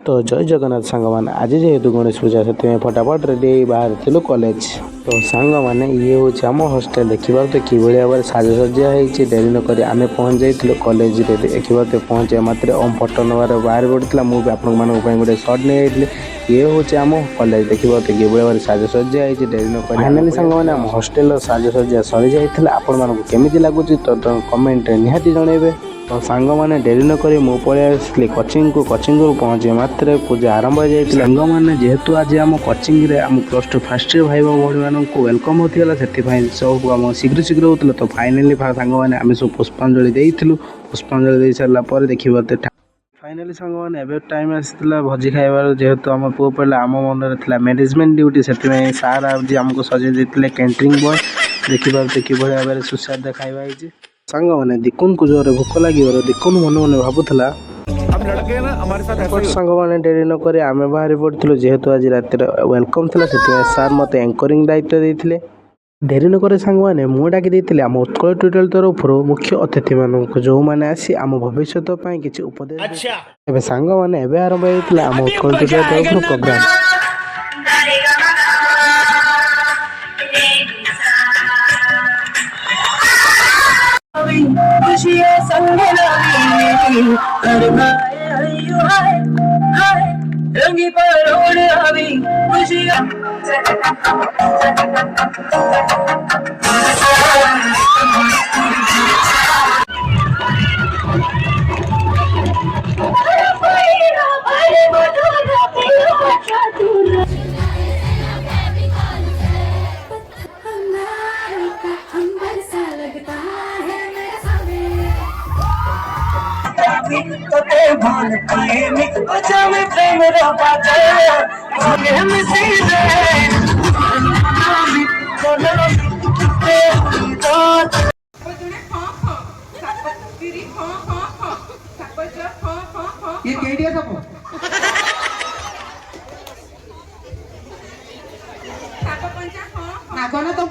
तो जय जगन्नाथ सांग मैंने आज जेहेतु गणेश पूजा से फटाफट रेडी बाहर थिलु कॉलेज। तो सांग मैंने ये हूँ आम हॉस्टेल देखा तो कि भाव में साजसज्जा होती डेरी नक आम पहुँच जाइए कॉलेज देखा तो पहुँचे मात्र ओम फटो नवार बाहर पड़ा मुझे आपण गोटे सर्ट नहीं जाइए। ये हूँ आम कॉलेज देखा तो कि भाव में साजसज्जा होती डेरी नक फाइनाली सांग मैंने आम हॉस्टेल साजसज्जा सरी जाइए। आपण मानक केमी लगुच तो कमेंट निहाती जनइबे। तो सांग मैंने डेरी नक मु पलि आसली कोचिंग को पहुँचे मात्र पूजा आरंभ हो जाए। सांग मैंने जेहेतु आज आम कोचिंग रे आम +2 फर्स्ट इयर भाई भौणी मानक वेलकम होता से सब आम शीघ्र शीघ्र होता। तो फाइनाली सांग मैंने आम सब पुष्पांजलि देइथिलु। पुष्पांजलि दे सारा पर देखिए फाइनाली सांग मैंने एवं टाइम आसाला भोजी खाइबार जेहेतु आम पुओ पढ़ा आम मन में मैनेजमेंट ड्यूटी से सार आज आमको सजे देते कैंटरिंग बॉय देखिए कि भाव में सुस्वाद खाଇବା ହେଇଛି। सांग मैंने दिकुन को जोरे भोक लगे दिकुन मन मन भावुला सांग मैंने डेरी नक आम बाहरी पड़ू जेहेतु आज रात वेलकम थी से सार मत एंकरिंग दायित्व देते। डेरी नक सांग मैंने मुझे डाकी देते आम उत्कल ट्यूटोरियल तरफ मुख्य अतिथि मानक जो मैंने आसी आम भविष्य किसी उपदेश एवं सांग मैंने आरंभ होता आम उत्कल ट्यूटोरियल तरफ प्रोग्राम। खुशियाँ संग रंगी परोड़ अभी खुशियाँ भान पाएंगे अच्छा में प्रेम रो पाते हम सीधे ये केडिया सब साप पंचा नागना तो